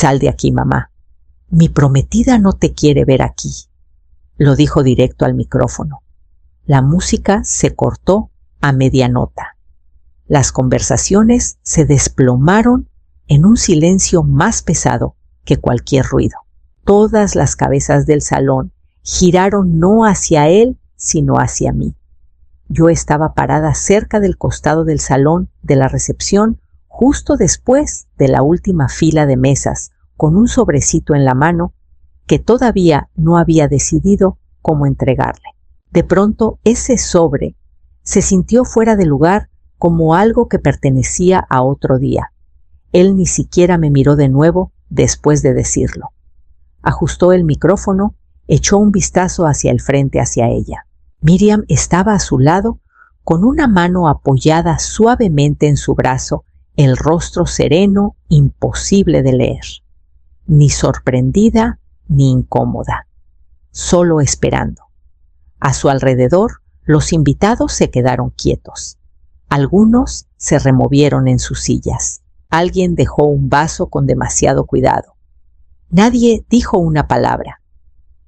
Sal de aquí, mamá. Mi prometida no te quiere ver aquí. Lo dijo directo al micrófono. La música se cortó a media nota. Las conversaciones se desplomaron en un silencio más pesado que cualquier ruido. Todas las cabezas del salón giraron no hacia él, sino hacia mí. Yo estaba parada cerca del costado del salón de la recepción, justo después de la última fila de mesas, con un sobrecito en la mano que todavía no había decidido cómo entregarle. De pronto, ese sobre se sintió fuera de lugar, como algo que pertenecía a otro día. Él ni siquiera me miró de nuevo después de decirlo. Ajustó el micrófono, echó un vistazo hacia el frente, hacia ella. Miriam estaba a su lado, con una mano apoyada suavemente en su brazo, el rostro sereno, imposible de leer. Ni sorprendida ni incómoda, solo esperando. A su alrededor, los invitados se quedaron quietos. Algunos se removieron en sus sillas. Alguien dejó un vaso con demasiado cuidado. Nadie dijo una palabra.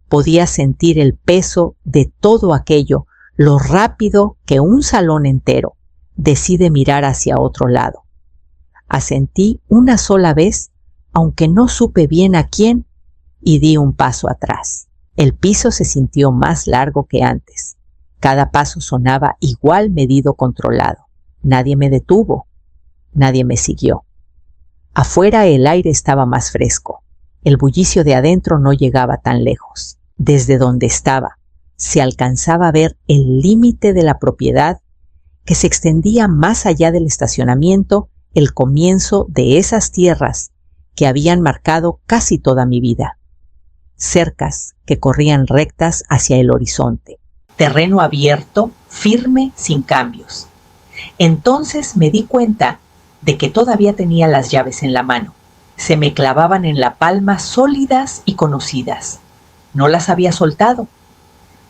Podía sentir el peso de todo aquello, lo rápido que un salón entero decide mirar hacia otro lado. Asentí una sola vez, aunque no supe bien a quién, y di un paso atrás. El piso se sintió más largo que antes. Cada paso sonaba igual, medido, controlado. Nadie me detuvo. Nadie me siguió. Afuera el aire estaba más fresco. El bullicio de adentro no llegaba tan lejos. Desde donde estaba, se alcanzaba a ver el límite de la propiedad que se extendía más allá del estacionamiento, el comienzo de esas tierras que habían marcado casi toda mi vida. Cercas que corrían rectas hacia el horizonte. Terreno abierto, firme, sin cambios. Entonces me di cuenta de que todavía tenía las llaves en la mano. Se me clavaban en la palma, sólidas y conocidas. No las había soltado.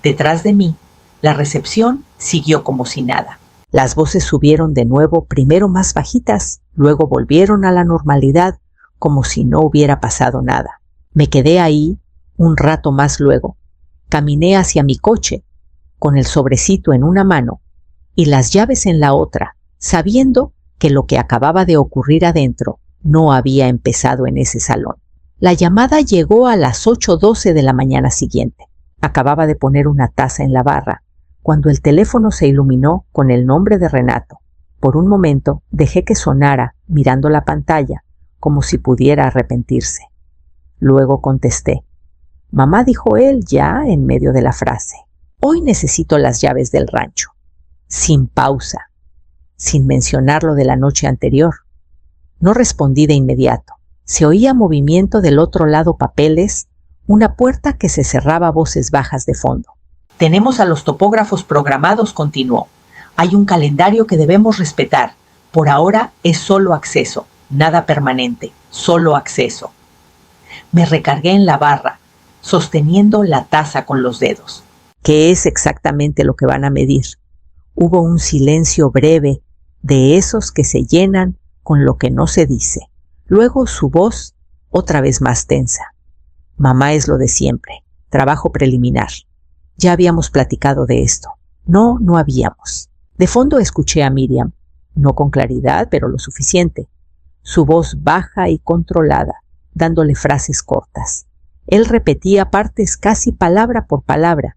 Detrás de mí, la recepción siguió como si nada. Las voces subieron de nuevo, primero más bajitas, luego volvieron a la normalidad, como si no hubiera pasado nada. Me quedé ahí un rato más luego. Caminé hacia mi coche, con el sobrecito en una mano y las llaves en la otra, sabiendo que lo que acababa de ocurrir adentro no había empezado en ese salón. La llamada llegó a las 8:12 de la mañana siguiente. Acababa de poner una taza en la barra, cuando el teléfono se iluminó con el nombre de Renato. Por un momento dejé que sonara, mirando la pantalla, como si pudiera arrepentirse. Luego contesté. Mamá, dijo él ya en medio de la frase. Hoy necesito las llaves del rancho. Sin pausa, sin mencionar lo de la noche anterior. No respondí de inmediato. Se oía movimiento del otro lado, papeles, una puerta que se cerraba a voces bajas de fondo. Tenemos a los topógrafos programados, continuó. Hay un calendario que debemos respetar. Por ahora es solo acceso, nada permanente, solo acceso. Me recargué en la barra, sosteniendo la taza con los dedos. ¿Qué es exactamente lo que van a medir? Hubo un silencio breve, de esos que se llenan con lo que no se dice. Luego su voz, otra vez más tensa. Mamá, es lo de siempre, trabajo preliminar. Ya habíamos platicado de esto. No habíamos. De fondo escuché a Miriam, no con claridad, pero lo suficiente. Su voz baja y controlada, dándole frases cortas. Él repetía partes casi palabra por palabra.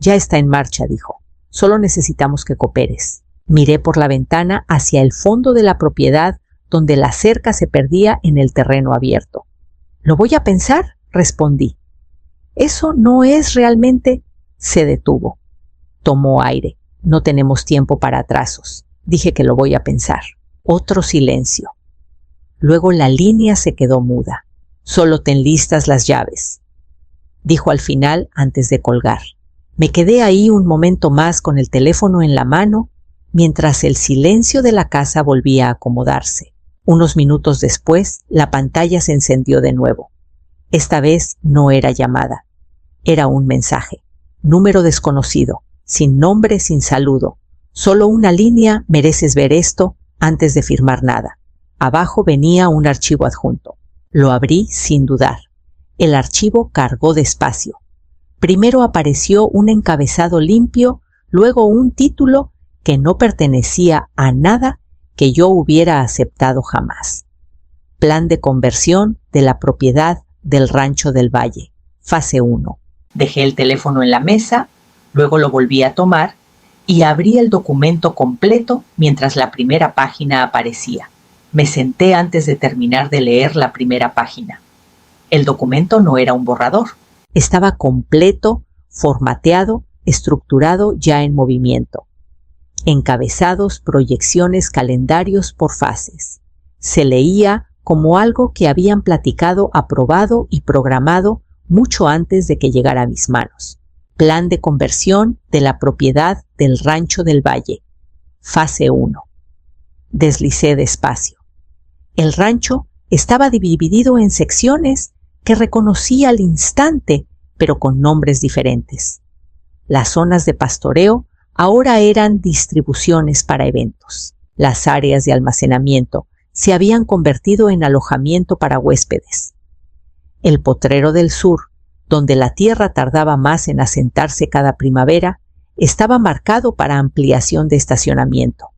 Ya está en marcha, dijo. Solo necesitamos que cooperes. Miré por la ventana hacia el fondo de la propiedad, donde la cerca se perdía en el terreno abierto. ¿Lo voy a pensar?, respondí. Eso no es realmente... Se detuvo. Tomó aire. No tenemos tiempo para atrasos. Dije que lo voy a pensar. Otro silencio. Luego la línea se quedó muda. Solo ten listas las llaves, dijo al final antes de colgar. Me quedé ahí un momento más con el teléfono en la mano, mientras el silencio de la casa volvía a acomodarse. Unos minutos después, la pantalla se encendió de nuevo. Esta vez no era llamada. Era un mensaje. Número desconocido, sin nombre, sin saludo. Solo una línea, mereces ver esto, antes de firmar nada. Abajo venía un archivo adjunto. Lo abrí sin dudar. El archivo cargó despacio. Primero apareció un encabezado limpio, luego un título que no pertenecía a nada que yo hubiera aceptado jamás. Plan de conversión de la propiedad del Rancho del Valle, fase 1. Dejé el teléfono en la mesa, luego lo volví a tomar y abrí el documento completo mientras la primera página aparecía. Me senté antes de terminar de leer la primera página. El documento no era un borrador. Estaba completo, formateado, estructurado ya en movimiento. Encabezados, proyecciones, calendarios por fases. Se leía como algo que habían platicado, aprobado y programado mucho antes de que llegara a mis manos. Plan de conversión de la propiedad del Rancho del Valle. Fase 1. Deslicé despacio. El rancho estaba dividido en secciones que reconocí al instante, pero con nombres diferentes. Las zonas de pastoreo ahora eran distribuciones para eventos. Las áreas de almacenamiento se habían convertido en alojamiento para huéspedes. El potrero del sur, donde la tierra tardaba más en asentarse cada primavera, estaba marcado para ampliación de estacionamiento.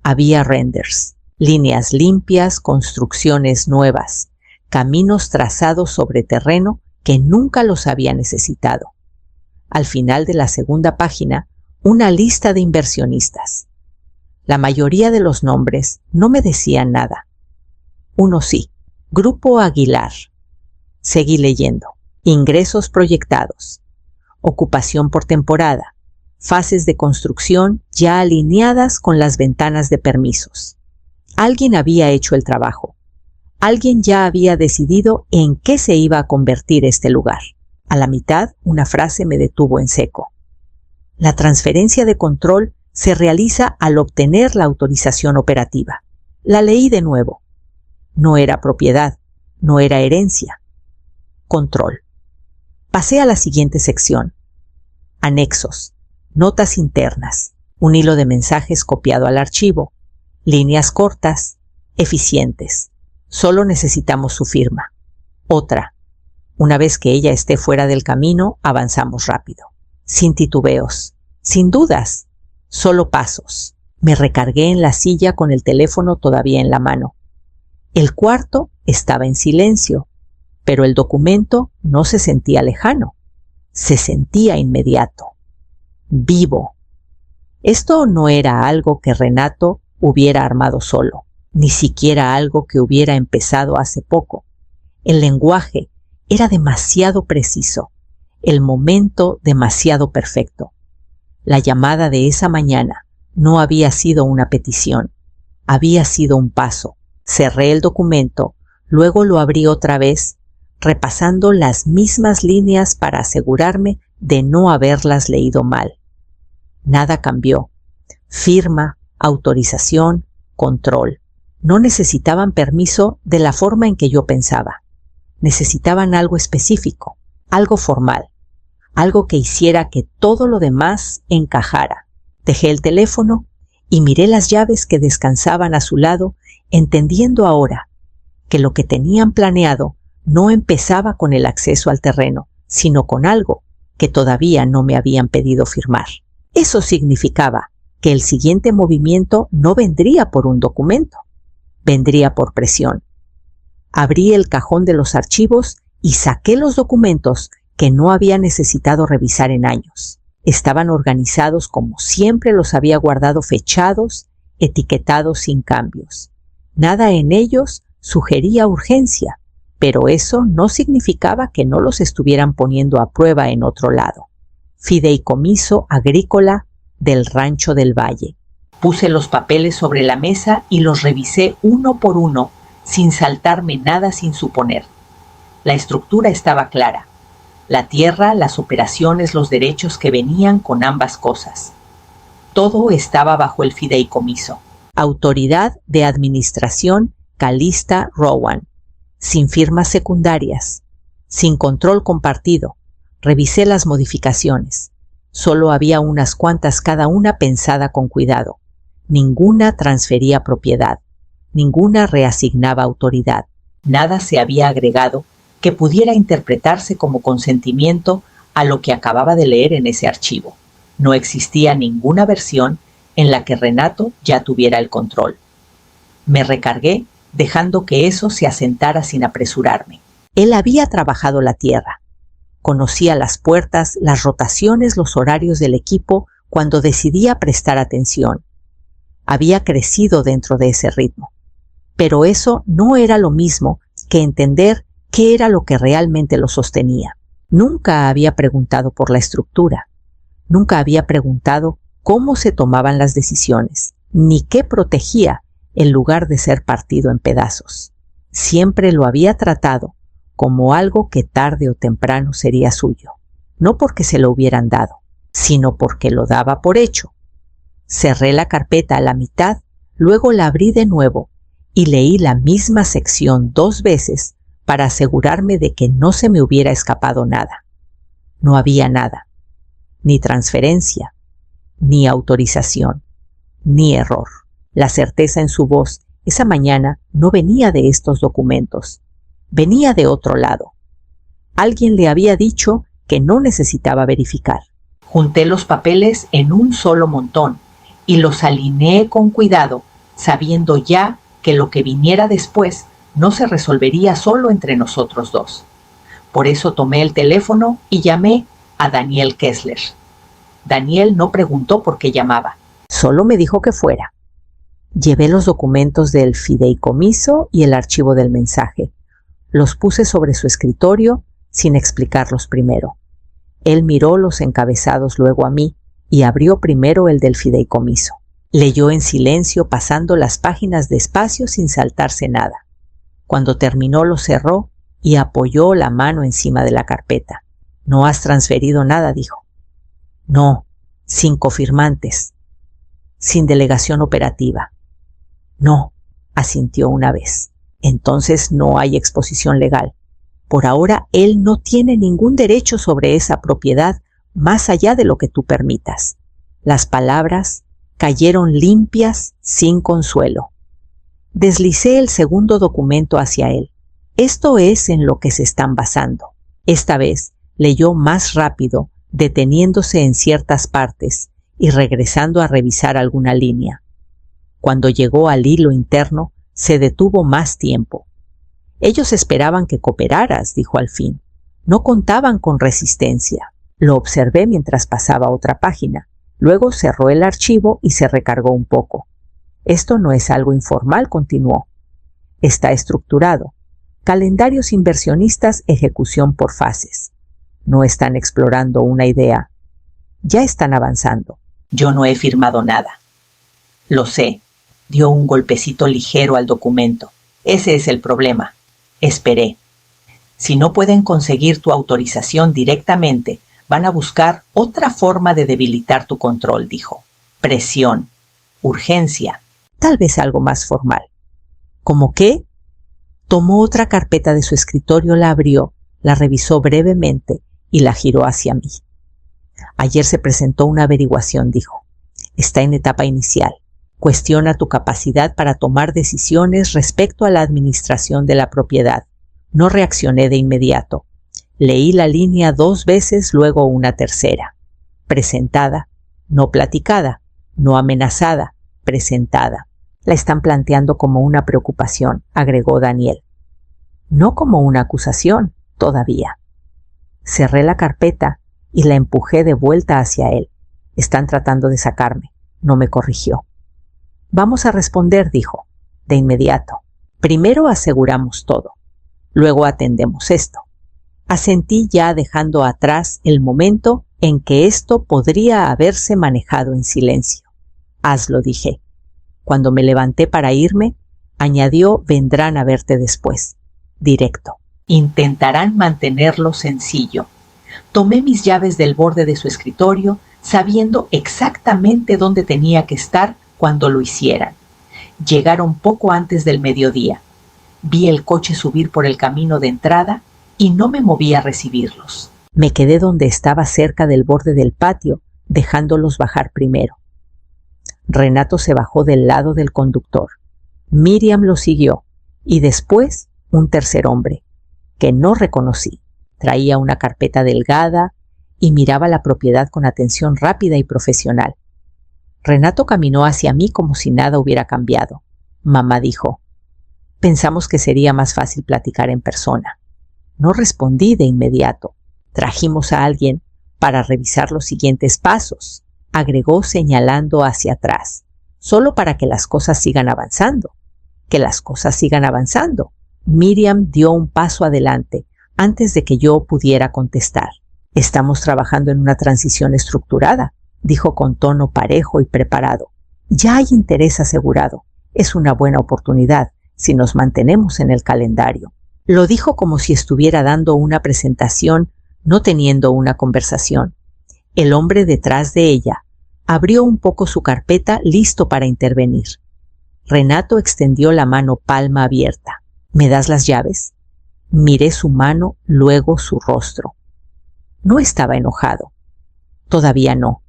Había renders, líneas limpias, construcciones nuevas, caminos trazados sobre terreno que nunca los había necesitado. Al final de la segunda página, una lista de inversionistas. La mayoría de los nombres no me decían nada. Uno sí, Grupo Aguilar. Seguí leyendo. Ingresos proyectados. Ocupación por temporada. Fases de construcción ya alineadas con las ventanas de permisos. Alguien había hecho el trabajo. Alguien ya había decidido en qué se iba a convertir este lugar. A la mitad, una frase me detuvo en seco. La transferencia de control se realiza al obtener la autorización operativa. La leí de nuevo. No era propiedad, no era herencia. Control. Pasé a la siguiente sección. Anexos. Notas internas. Un hilo de mensajes copiado al archivo. Líneas cortas, eficientes. Solo necesitamos su firma. Otra. Una vez que ella esté fuera del camino, avanzamos rápido. Sin titubeos, sin dudas, solo pasos. Me recargué en la silla con el teléfono todavía en la mano. El cuarto estaba en silencio, pero el documento no se sentía lejano. Se sentía inmediato, vivo. Esto no era algo que Renato hubiera armado solo, ni siquiera algo que hubiera empezado hace poco. El lenguaje era demasiado preciso, el momento demasiado perfecto. La llamada de esa mañana no había sido una petición, había sido un paso. Cerré el documento, luego lo abrí otra vez, repasando las mismas líneas para asegurarme de no haberlas leído mal. Nada cambió. Firma, autorización, control. No necesitaban permiso de la forma en que yo pensaba. Necesitaban algo específico, algo formal, algo que hiciera que todo lo demás encajara. Dejé el teléfono y miré las llaves que descansaban a su lado, entendiendo ahora que lo que tenían planeado no empezaba con el acceso al terreno, sino con algo que todavía no me habían pedido firmar. Eso significaba que el siguiente movimiento no vendría por un documento, vendría por presión. Abrí el cajón de los archivos y saqué los documentos que no había necesitado revisar en años. Estaban organizados como siempre los había guardado, fechados, etiquetados sin cambios. Nada en ellos sugería urgencia, pero eso no significaba que no los estuvieran poniendo a prueba en otro lado. Fideicomiso agrícola del Rancho del Valle. Puse los papeles sobre la mesa y los revisé uno por uno, sin saltarme nada sin suponer. La estructura estaba clara. La tierra, las operaciones, los derechos que venían con ambas cosas. Todo estaba bajo el fideicomiso. Autoridad de Administración Calista Rowan. Sin firmas secundarias. Sin control compartido. Revisé las modificaciones. Solo había unas cuantas cada una pensada con cuidado. Ninguna transfería propiedad. Ninguna reasignaba autoridad. Nada se había agregado que pudiera interpretarse como consentimiento a lo que acababa de leer en ese archivo. No existía ninguna versión en la que Renato ya tuviera el control. Me recargué, dejando que eso se asentara sin apresurarme. Él había trabajado la tierra. Conocía las puertas, las rotaciones, los horarios del equipo cuando decidía prestar atención. Había crecido dentro de ese ritmo. Pero eso no era lo mismo que entender qué era lo que realmente lo sostenía. Nunca había preguntado por la estructura. Nunca había preguntado cómo se tomaban las decisiones, ni qué protegía en lugar de ser partido en pedazos. Siempre lo había tratado como algo que tarde o temprano sería suyo, no porque se lo hubieran dado, sino porque lo daba por hecho. Cerré la carpeta a la mitad, luego la abrí de nuevo y leí la misma sección 2 veces para asegurarme de que no se me hubiera escapado nada. No había nada, ni transferencia, ni autorización, ni error. La certeza en su voz esa mañana no venía de estos documentos, venía de otro lado. Alguien le había dicho que no necesitaba verificar. Junté los papeles en un solo montón y los alineé con cuidado, sabiendo ya que lo que viniera después no se resolvería solo entre nosotros dos. Por eso tomé el teléfono y llamé a Daniel Kessler. Daniel no preguntó por qué llamaba, solo me dijo que fuera. Llevé los documentos del fideicomiso y el archivo del mensaje. Los puse sobre su escritorio sin explicarlos primero. Él miró los encabezados luego a mí y abrió primero el del fideicomiso. Leyó en silencio, pasando las páginas despacio sin saltarse nada. Cuando terminó lo cerró y apoyó la mano encima de la carpeta. «No has transferido nada», dijo. «No, sin cofirmantes, sin delegación operativa». «No», asintió una vez. «Entonces no hay exposición legal. Por ahora él no tiene ningún derecho sobre esa propiedad más allá de lo que tú permitas». Las palabras cayeron limpias, sin consuelo. Deslicé el segundo documento hacia él. Esto es en lo que se están basando. Esta vez leyó más rápido, deteniéndose en ciertas partes y regresando a revisar alguna línea. Cuando llegó al hilo interno, se detuvo más tiempo. «Ellos esperaban que cooperaras», dijo al fin. «No contaban con resistencia». Lo observé mientras pasaba otra página. Luego cerró el archivo y se recargó un poco. «Esto no es algo informal», continuó. «Está estructurado. Calendarios inversionistas, ejecución por fases. No están explorando una idea. Ya están avanzando». «Yo no he firmado nada». «Lo sé». Dio un golpecito ligero al documento. «Ese es el problema. Esperé. Si no pueden conseguir tu autorización directamente, van a buscar otra forma de debilitar tu control», dijo. «Presión. Urgencia. Tal vez algo más formal». «¿Cómo qué?» Tomó otra carpeta de su escritorio, la abrió, la revisó brevemente y la giró hacia mí. «Ayer se presentó una averiguación», dijo. «Está en etapa inicial. Cuestiona tu capacidad para tomar decisiones respecto a la administración de la propiedad». No reaccioné de inmediato. Leí la línea 2 veces, luego una tercera. Presentada, no platicada, no amenazada, presentada. «La están planteando como una preocupación», agregó Daniel. «No como una acusación, todavía». Cerré la carpeta y la empujé de vuelta hacia él. «Están tratando de sacarme», no me corrigió. «Vamos a responder», dijo, de inmediato. «Primero aseguramos todo. Luego atendemos esto». Asentí, ya dejando atrás el momento en que esto podría haberse manejado en silencio. «Hazlo», dije. Cuando me levanté para irme, añadió: «Vendrán a verte después». Directo. «Intentarán mantenerlo sencillo». Tomé mis llaves del borde de su escritorio, sabiendo exactamente dónde tenía que estar cuando lo hicieran. Llegaron poco antes del mediodía. Vi el coche subir por el camino de entrada y no me moví a recibirlos. Me quedé donde estaba, cerca del borde del patio, dejándolos bajar primero. Renato se bajó del lado del conductor. Miriam lo siguió y después un tercer hombre, que no reconocí. Traía una carpeta delgada y miraba la propiedad con atención rápida y profesional. Renato caminó hacia mí como si nada hubiera cambiado. Mamá dijo: «Pensamos que sería más fácil platicar en persona». No respondí de inmediato. «Trajimos a alguien para revisar los siguientes pasos», agregó señalando hacia atrás, «solo para que las cosas sigan avanzando». «Que las cosas sigan avanzando». Miriam dio un paso adelante antes de que yo pudiera contestar. «Estamos trabajando en una transición estructurada», dijo con tono parejo y preparado. «Ya hay interés asegurado. Es una buena oportunidad si nos mantenemos en el calendario». Lo dijo como si estuviera dando una presentación, no teniendo una conversación. El hombre detrás de ella abrió un poco su carpeta, listo para intervenir. Renato extendió la mano palma abierta. «¿Me das las llaves?». Miré su mano, luego su rostro. No estaba enojado. Todavía no.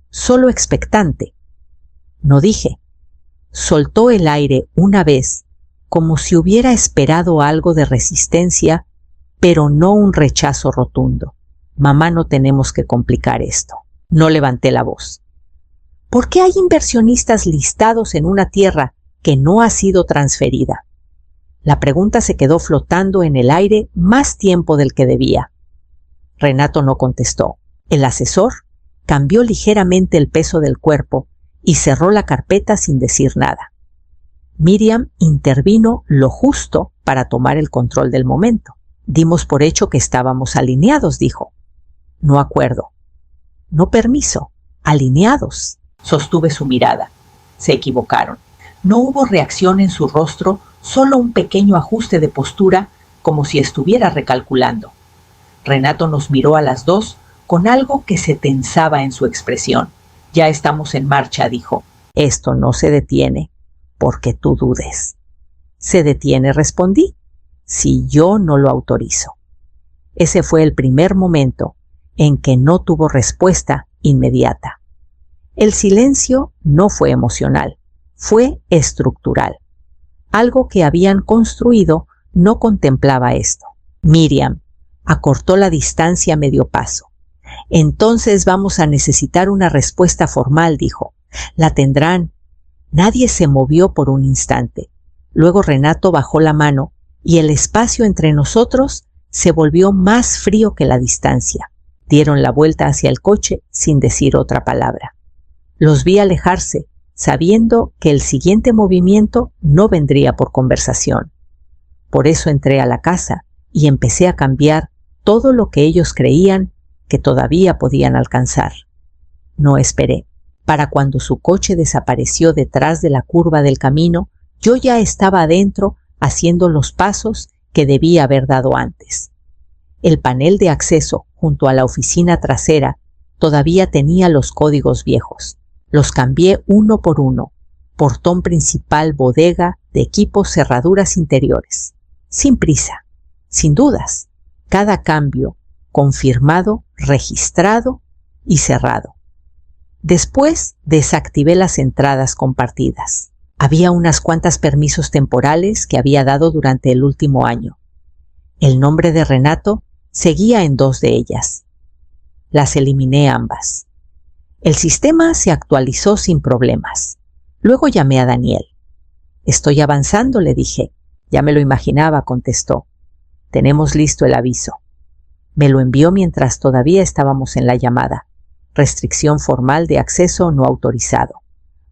Solo expectante. No dije. Soltó el aire una vez, como si hubiera esperado algo de resistencia, pero no un rechazo rotundo. «Mamá, no tenemos que complicar esto». No levanté la voz. «¿Por qué hay inversionistas listados en una tierra que no ha sido transferida?». La pregunta se quedó flotando en el aire más tiempo del que debía. Renato no contestó. El asesor cambió ligeramente el peso del cuerpo y cerró la carpeta sin decir nada. Miriam intervino lo justo para tomar el control del momento. «Dimos por hecho que estábamos alineados», dijo. «No acuerdo». «No permiso. Alineados». Sostuve su mirada. Se equivocaron. No hubo reacción en su rostro, solo un pequeño ajuste de postura, como si estuviera recalculando. Renato nos miró a las dos con algo que se tensaba en su expresión. «Ya estamos en marcha», dijo. «Esto no se detiene, porque tú dudes». «¿Se detiene?», respondí, «si yo no lo autorizo». Ese fue el primer momento en que no tuvo respuesta inmediata. El silencio no fue emocional, fue estructural. Algo que habían construido no contemplaba esto. Miriam acortó la distancia a medio paso. «Entonces vamos a necesitar una respuesta formal», dijo. «La tendrán». Nadie se movió por un instante. Luego Renato bajó la mano y el espacio entre nosotros se volvió más frío que la distancia. Dieron la vuelta hacia el coche sin decir otra palabra. Los vi alejarse, sabiendo que el siguiente movimiento no vendría por conversación. Por eso entré a la casa y empecé a cambiar todo lo que ellos creían que todavía podían alcanzar. No esperé. Para cuando su coche desapareció detrás de la curva del camino, yo ya estaba adentro haciendo los pasos que debía haber dado antes. El panel de acceso junto a la oficina trasera todavía tenía los códigos viejos. Los cambié uno por uno. Portón principal, bodega, de equipos, cerraduras interiores. Sin prisa, sin dudas. Cada cambio confirmado, registrado y cerrado. Después desactivé las entradas compartidas. Había unas cuantas permisos temporales que había dado durante el último año. El nombre de Renato seguía en 2 de ellas. Las eliminé ambas. El sistema se actualizó sin problemas. Luego llamé a Daniel. «Estoy avanzando», le dije. «Ya me lo imaginaba», contestó. «Tenemos listo el aviso». Me lo envió mientras todavía estábamos en la llamada. Restricción formal de acceso no autorizado.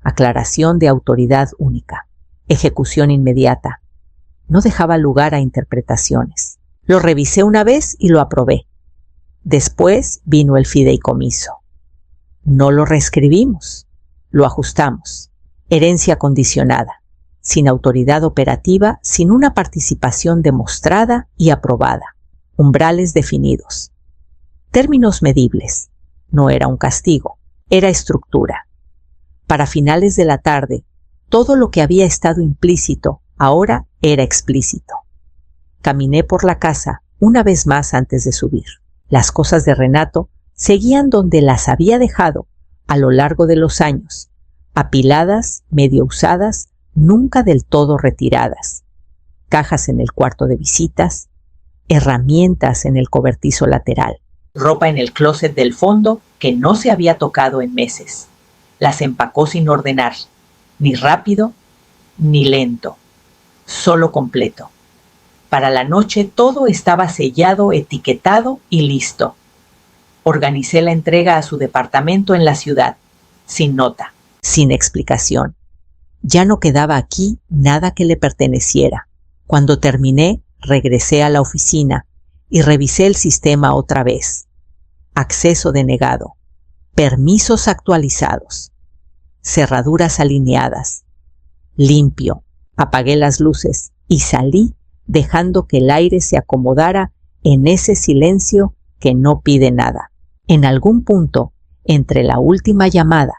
Aclaración de autoridad única. Ejecución inmediata. No dejaba lugar a interpretaciones. Lo revisé una vez y lo aprobé. Después vino el fideicomiso. No lo reescribimos, lo ajustamos. Herencia condicionada, sin autoridad operativa, sin una participación demostrada y aprobada. Umbrales definidos. Términos medibles. No era un castigo, era estructura. Para finales de la tarde, todo lo que había estado implícito ahora era explícito. Caminé por la casa una vez más antes de subir. Las cosas de Renato seguían donde las había dejado a lo largo de los años, apiladas, medio usadas, nunca del todo retiradas. cajas en el cuarto de visitas, herramientas en el cobertizo lateral, ropa en el closet del fondo que no se había tocado en meses. Las empacó sin ordenar, ni rápido ni lento, solo completo. Para la noche todo estaba sellado, etiquetado y listo. Organicé la entrega a su departamento en la ciudad, sin nota, sin explicación. Ya no quedaba aquí nada que le perteneciera. Cuando terminé, regresé a la oficina y revisé el sistema otra vez. Acceso denegado, permisos actualizados, cerraduras alineadas. Limpio, apagué las luces y salí dejando que el aire se acomodara en ese silencio que no pide nada. En algún punto, entre la última llamada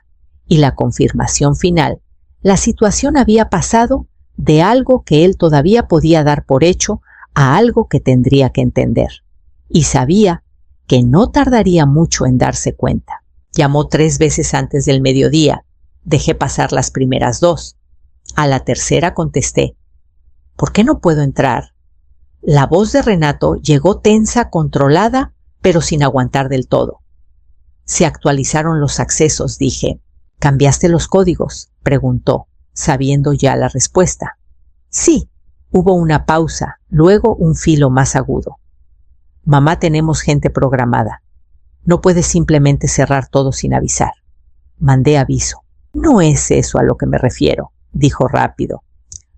y la confirmación final, la situación había pasado de algo que él todavía podía dar por hecho a algo que tendría que entender. Y sabía que no tardaría mucho en darse cuenta. Llamó 3 veces antes del mediodía. Dejé pasar las primeras 2. A la tercera contesté: ¿por qué no puedo entrar? La voz de Renato llegó tensa, controlada, pero sin aguantar del todo. Se actualizaron los accesos, dije. ¿Cambiaste los códigos?, preguntó, sabiendo ya la respuesta. Sí. Hubo una pausa, luego un filo más agudo. Mamá, tenemos gente programada. No puedes simplemente cerrar todo sin avisar. Mandé aviso. No es eso a lo que me refiero, dijo rápido.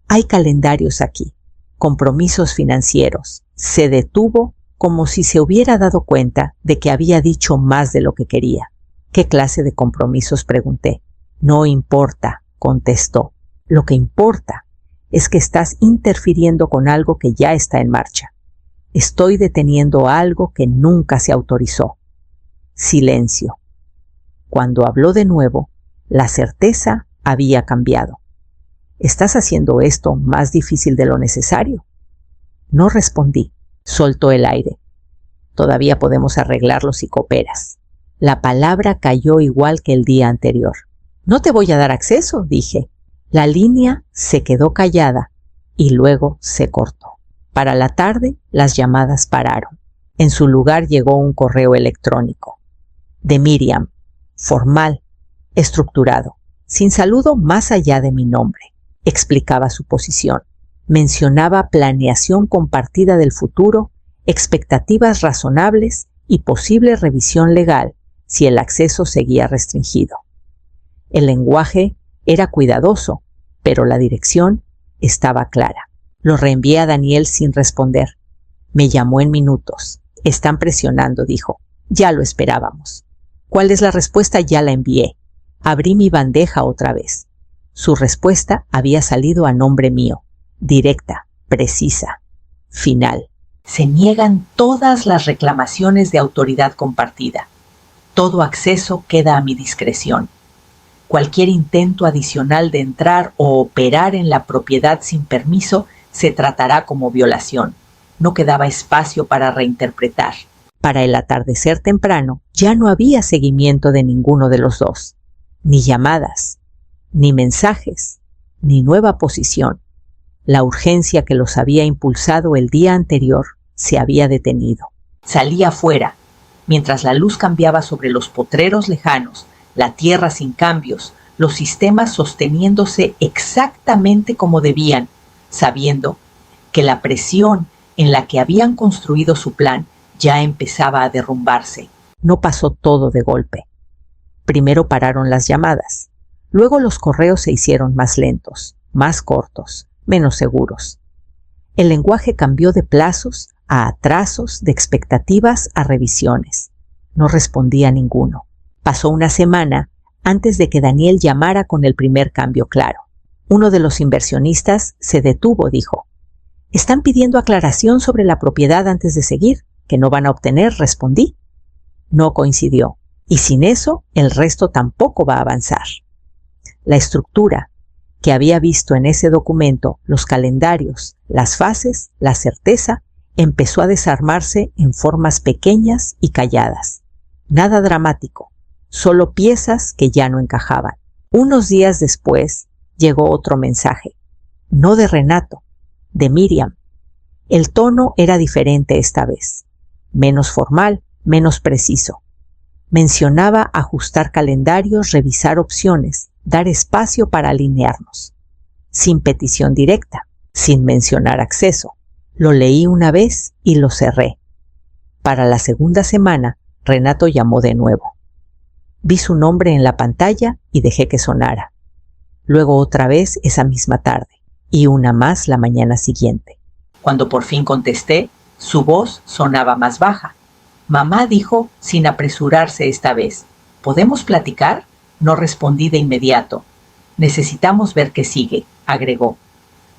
Hay calendarios aquí, compromisos financieros. Se detuvo como si se hubiera dado cuenta de que había dicho más de lo que quería. ¿Qué clase de compromisos?, pregunté. No importa, contestó. Lo que importa es que estás interfiriendo con algo que ya está en marcha. Estoy deteniendo algo que nunca se autorizó. Silencio. Cuando habló de nuevo, la certeza había cambiado. ¿Estás haciendo esto más difícil de lo necesario? No respondí. Soltó el aire. Todavía podemos arreglarlo si cooperas. La palabra cayó igual que el día anterior. No te voy a dar acceso, dije. La línea se quedó callada y luego se cortó. Para la tarde, las llamadas pararon. En su lugar llegó un correo electrónico. De Miriam. Formal, estructurado, sin saludo más allá de mi nombre. Explicaba su posición. Mencionaba planeación compartida del futuro, expectativas razonables y posible revisión legal si el acceso seguía restringido. El lenguaje era cuidadoso, pero la dirección estaba clara. Lo reenvié a Daniel sin responder. Me llamó en minutos. Están presionando, dijo. Ya lo esperábamos. ¿Cuál es la respuesta? Ya la envié. Abrí mi bandeja otra vez. Su respuesta había salido a nombre mío. Directa, precisa, final. Se niegan todas las reclamaciones de autoridad compartida. Todo acceso queda a mi discreción. Cualquier intento adicional de entrar o operar en la propiedad sin permiso se tratará como violación. No quedaba espacio para reinterpretar. Para el atardecer temprano ya no había seguimiento de ninguno de los dos. Ni llamadas, ni mensajes, ni nueva posición. La urgencia que los había impulsado el día anterior se había detenido. Salí afuera, mientras la luz cambiaba sobre los potreros lejanos, la tierra sin cambios, los sistemas sosteniéndose exactamente como debían, sabiendo que la presión en la que habían construido su plan ya empezaba a derrumbarse. No pasó todo de golpe. Primero pararon las llamadas. Luego los correos se hicieron más lentos, más cortos, menos seguros. El lenguaje cambió de plazos a atrasos, de expectativas a revisiones. No respondía a ninguno. Pasó una semana antes de que Daniel llamara con el primer cambio claro. Uno de los inversionistas se detuvo, dijo. Están pidiendo aclaración sobre la propiedad antes de seguir, que no van a obtener, respondí. No coincidió, y sin eso el resto tampoco va a avanzar. La estructura que había visto en ese documento, los calendarios, las fases, la certeza, empezó a desarmarse en formas pequeñas y calladas. Nada dramático, solo piezas que ya no encajaban. Unos días después llegó otro mensaje, no de Renato, de Miriam. El tono era diferente esta vez, menos formal, menos preciso. Mencionaba ajustar calendarios, revisar opciones, dar espacio para alinearnos. Sin petición directa, sin mencionar acceso. Lo leí una vez y lo cerré. Para la segunda semana, Renato llamó de nuevo. Vi su nombre en la pantalla y dejé que sonara. Luego otra vez esa misma tarde y una más la mañana siguiente. Cuando por fin contesté, su voz sonaba más baja. Mamá dijo, sin apresurarse esta vez, ¿podemos platicar? No respondí de inmediato. Necesitamos ver qué sigue, agregó.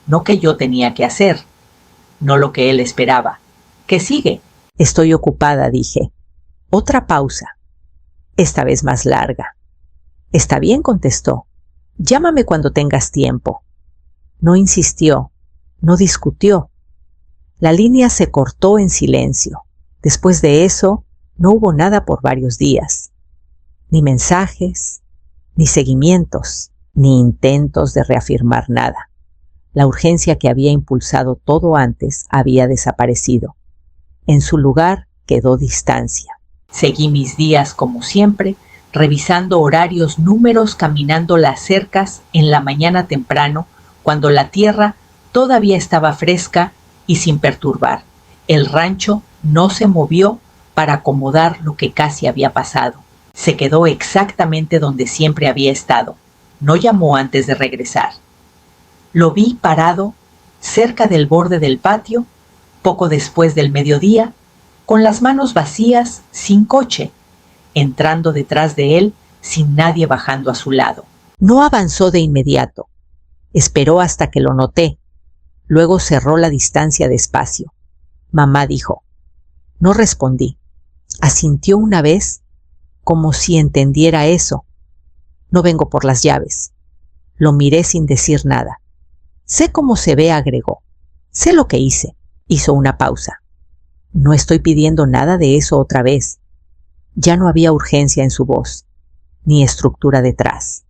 No que yo tenía que hacer, no lo que él esperaba. ¿Qué sigue? Estoy ocupada, dije. Otra pausa, esta vez más larga. Está bien, contestó. Llámame cuando tengas tiempo. No insistió, no discutió. La línea se cortó en silencio. Después de eso, no hubo nada por varios días. Ni mensajes, ni seguimientos, ni intentos de reafirmar nada. La urgencia que había impulsado todo antes había desaparecido. En su lugar quedó distancia. Seguí mis días como siempre, revisando horarios, números, caminando las cercas en la mañana temprano, cuando la tierra todavía estaba fresca y sin perturbar. El rancho no se movió para acomodar lo que casi había pasado. Se quedó exactamente donde siempre había estado. No llamó antes de regresar. Lo vi parado cerca del borde del patio, poco después del mediodía, con las manos vacías, sin coche, entrando detrás de él sin nadie bajando a su lado. No avanzó de inmediato. Esperó hasta que lo noté. Luego cerró la distancia despacio. Mamá dijo. No respondí. Asintió una vez, como si entendiera eso. No vengo por las llaves. Lo miré sin decir nada. Sé cómo se ve, agregó. Sé lo que hice. Hizo una pausa. No estoy pidiendo nada de eso otra vez. Ya no había urgencia en su voz, ni estructura detrás,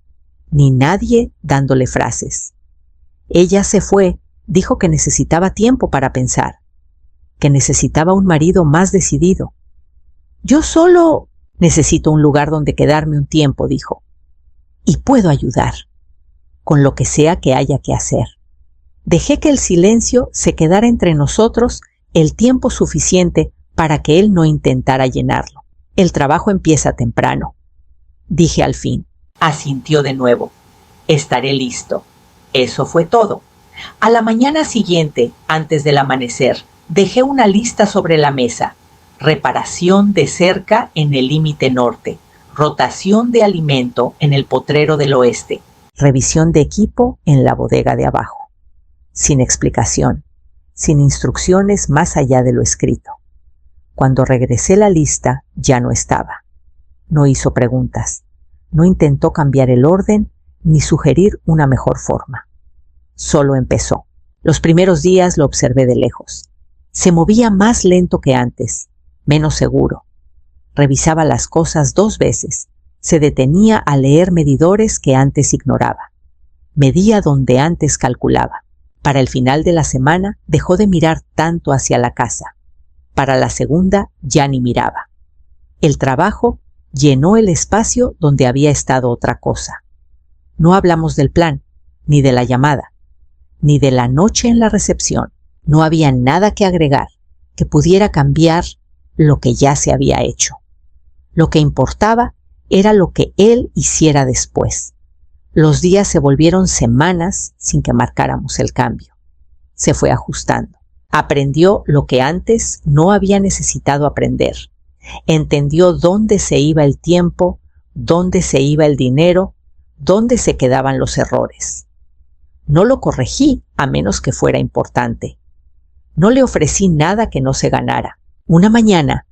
ni nadie dándole frases. Ella se fue, dijo que necesitaba tiempo para pensar, que necesitaba un marido más decidido. Yo solo necesito un lugar donde quedarme un tiempo, dijo. Y puedo ayudar, con lo que sea que haya que hacer. Dejé que el silencio se quedara entre nosotros el tiempo suficiente para que él no intentara llenarlo. El trabajo empieza temprano, dije al fin. Asintió de nuevo. Estaré listo. Eso fue todo. A la mañana siguiente, antes del amanecer, dejé una lista sobre la mesa. Reparación de cerca en el límite norte. Rotación de alimento en el potrero del oeste. Revisión de equipo en la bodega de abajo. Sin explicación, sin instrucciones más allá de lo escrito. Cuando regresé la lista, ya no estaba. No hizo preguntas. No intentó cambiar el orden ni sugerir una mejor forma. Solo empezó. Los primeros días lo observé de lejos. Se movía más lento que antes, menos seguro. Revisaba las cosas 2 veces. Se detenía a leer medidores que antes ignoraba. Medía donde antes calculaba. Para el final de la semana dejó de mirar tanto hacia la casa. Para la segunda ya ni miraba. El trabajo llenó el espacio donde había estado otra cosa. No hablamos del plan, ni de la llamada, ni de la noche en la recepción. No había nada que agregar que pudiera cambiar lo que ya se había hecho. Lo que importaba era lo que él hiciera después. Los días se volvieron semanas sin que marcáramos el cambio. Se fue ajustando. Aprendió lo que antes no había necesitado aprender. Entendió dónde se iba el tiempo, dónde se iba el dinero, dónde se quedaban los errores. No lo corregí a menos que fuera importante. No le ofrecí nada que no se ganara. Una mañana,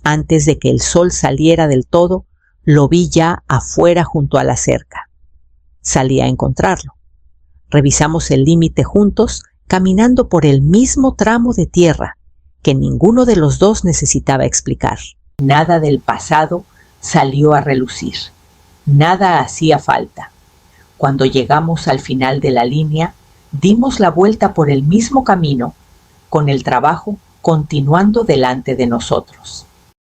antes de que el sol saliera del todo, lo vi ya afuera junto a la cerca. Salí a encontrarlo. Revisamos el límite juntos, caminando por el mismo tramo de tierra que ninguno de los dos necesitaba explicar. Nada del pasado salió a relucir. Nada hacía falta. Cuando llegamos al final de la línea, dimos la vuelta por el mismo camino, con el trabajo continuando delante de nosotros.